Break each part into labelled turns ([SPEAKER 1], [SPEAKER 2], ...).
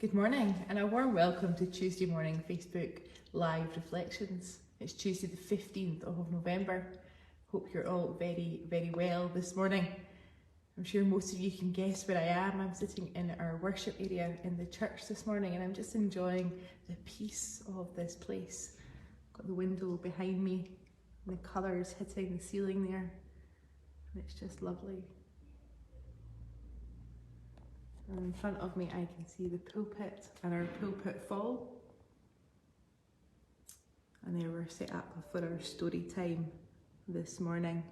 [SPEAKER 1] Good morning and a warm welcome to Tuesday morning Facebook live reflections. It's Tuesday the 15th of November. Hope you're all very well this morning. I'm sure most of you can guess where I am. I'm sitting in our worship area in the church this morning and I'm just enjoying the peace of this place. Got the window behind me and the colours hitting the ceiling there. And it's just lovely. And in front of me I can see the pulpit and our pulpit fall. And there we're set up for our story time this morning,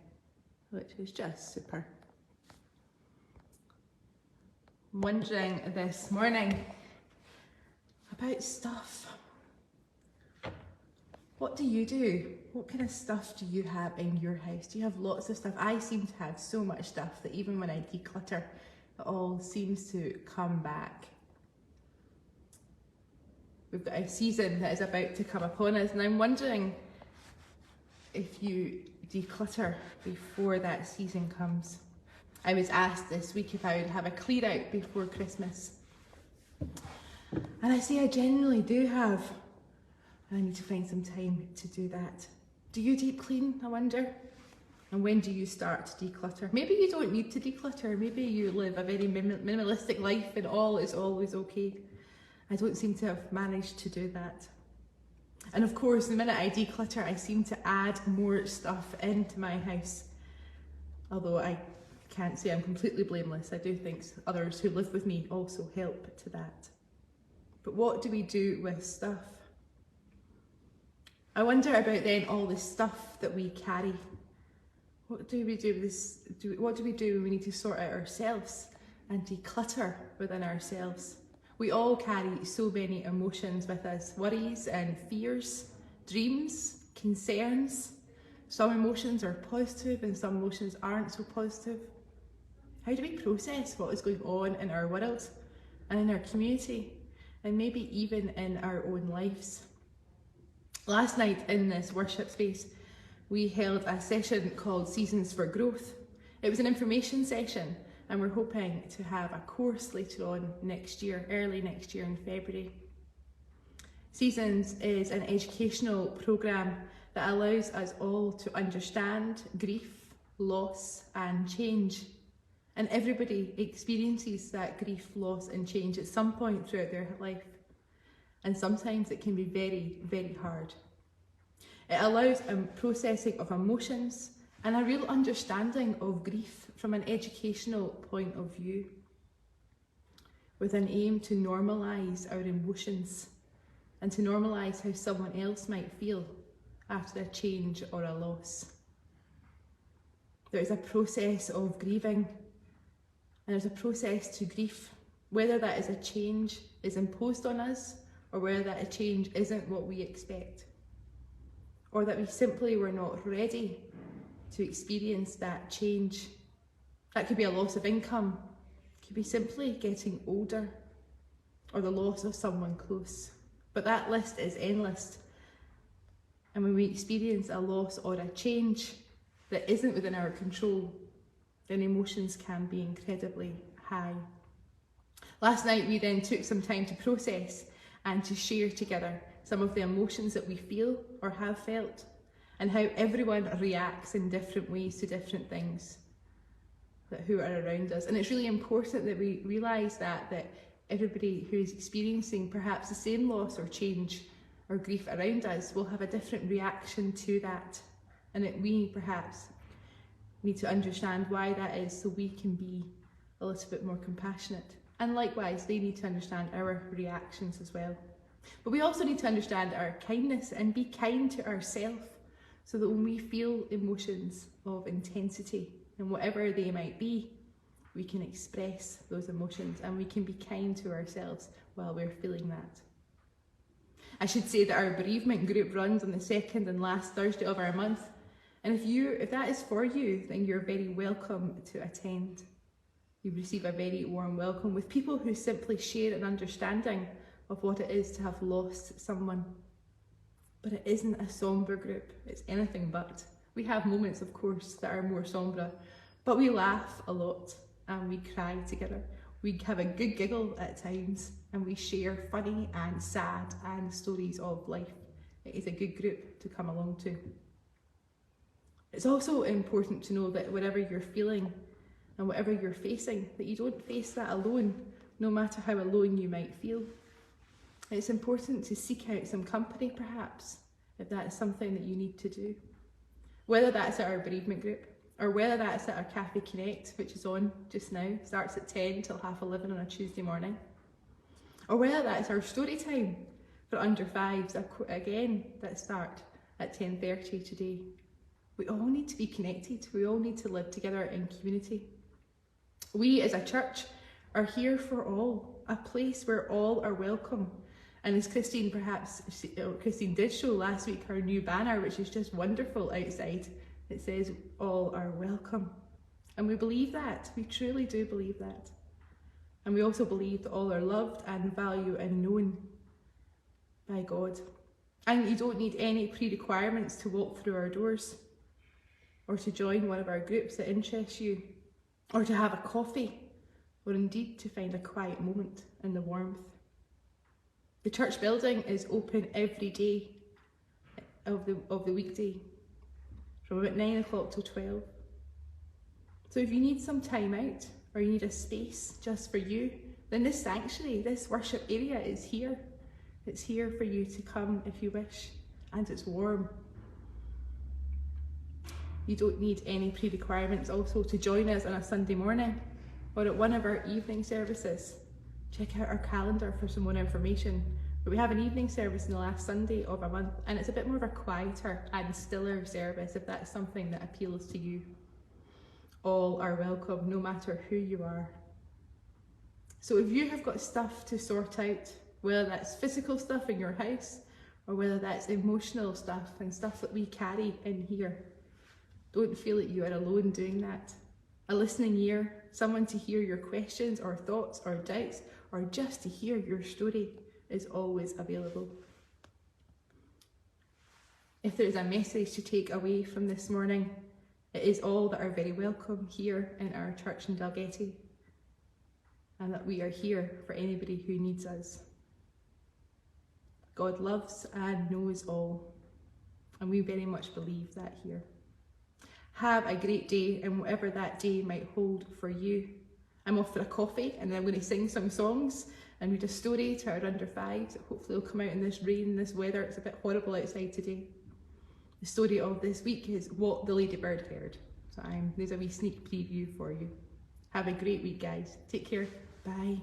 [SPEAKER 1] which is just super. I'm wondering this morning about stuff. What do you do? What kind of stuff do you have in your house? Do you have lots of stuff? I seem to have so much stuff that even when I declutter, it all seems to come back. We've got a season that is about to come upon us, and I'm wondering if you declutter before that season comes. I was asked this week if I would have a clear out before Christmas. And I say I genuinely do have. I need to find some time to do that. Do you deep clean, I wonder? And when do you start to declutter? Maybe you don't need to declutter. Maybe you live a very minimalistic life and all is always okay. I don't seem to have managed to do that. And of course, the minute I declutter, I seem to add more stuff into my house. Although I can't say I'm completely blameless. I do think others who live with me also help to that. But what do we do with stuff? I wonder about then all the stuff that we carry. What do we do with this? What do we do when we need to sort out ourselves and declutter within ourselves? We all carry so many emotions with us, worries and fears, dreams, concerns. Some emotions are positive and some emotions aren't so positive. How do we process what is going on in our world and in our community and maybe even in our own lives? Last night in this worship space, we held a session called Seasons for Growth. It was an information session and we're hoping to have a course later on next year, early next year in February. Seasons is an educational programme that allows us all to understand grief, loss and change. And everybody experiences that grief, loss and change at some point throughout their life. And sometimes it can be very hard. It allows a processing of emotions and a real understanding of grief from an educational point of view, with an aim to normalise our emotions and to normalise how someone else might feel after a change or a loss. There is a process of grieving and there's a process to grief, whether that is a change is imposed on us or whether that a change isn't what we expect. Or that we simply were not ready to experience that change. That could be a loss of income, it could be simply getting older, or the loss of someone close. But that list is endless. And when we experience a loss or a change that isn't within our control, then emotions can be incredibly high. Last night we then took some time to process and to share together some of the emotions that we feel or have felt, and how everyone reacts in different ways to different things who are around us. And it's really important that we realise that everybody who is experiencing perhaps the same loss or change or grief around us will have a different reaction to that, and that we perhaps need to understand why that is so we can be a little bit more compassionate. And likewise, they need to understand our reactions as well. But we also need to understand our kindness and be kind to ourselves so that when we feel emotions of intensity and whatever they might be, we can express those emotions and we can be kind to ourselves while we're feeling that. I should say that our bereavement group runs on the second and last Thursday of our month. And if that is for you, then you're very welcome to attend. You receive a very warm welcome with people who simply share an understanding of what it is to have lost someone. But it isn't a sombre group, it's anything but. We have moments, of course, that are more sombre, but we laugh a lot and we cry together. We have a good giggle at times, and we share funny and sad and stories of life. It is a good group to come along to. It's also important to know that whatever you're feeling and whatever you're facing, that you don't face that alone, no matter how alone you might feel. It's important to seek out some company, perhaps, if that is something that you need to do. Whether that's at our bereavement group, or whether that's at our Cafe Connect, which is on just now, starts at 10 till 11:30 on a Tuesday morning. Or whether that's our story time for under fives, again, that start at 10:30 today. We all need to be connected. We all need to live together in community. We as a church are here for all, a place where all are welcome. And as Christine did show last week, her new banner, which is just wonderful outside, it says all are welcome. And we believe that, we truly do believe that. And we also believe that all are loved and valued and known by God. And you don't need any pre-requirements to walk through our doors, or to join one of our groups that interests you, or to have a coffee, or indeed to find a quiet moment in the warmth. The church building is open every day of the weekday, from about 9 o'clock till 12. So if you need some time out, or you need a space just for you, then this sanctuary, this worship area is here. It's here for you to come if you wish, and it's warm. You don't need any pre-requirements also to join us on a Sunday morning or at one of our evening services. Check out our calendar for some more information. But we have an evening service on the last Sunday of a month, and it's a bit more of a quieter and stiller service if that's something that appeals to you. All are welcome, no matter who you are. So if you have got stuff to sort out, whether that's physical stuff in your house or whether that's emotional stuff and stuff that we carry in here, don't feel that you are alone doing that. A listening ear, someone to hear your questions or thoughts or doubts, or just to hear your story, is always available. If there is a message to take away from this morning, it is all that are very welcome here in our church in Dalgety, and that we are here for anybody who needs us. God loves and knows all, and we very much believe that here. Have a great day, and whatever that day might hold for you. I'm off for a coffee, and then I'm going to sing some songs and read a story to our under fives that hopefully will come out in this rain, this weather. It's a bit horrible outside today. The story of this week is What the Ladybird Heard. So there's a wee sneak preview for you. Have a great week, guys. Take care. Bye.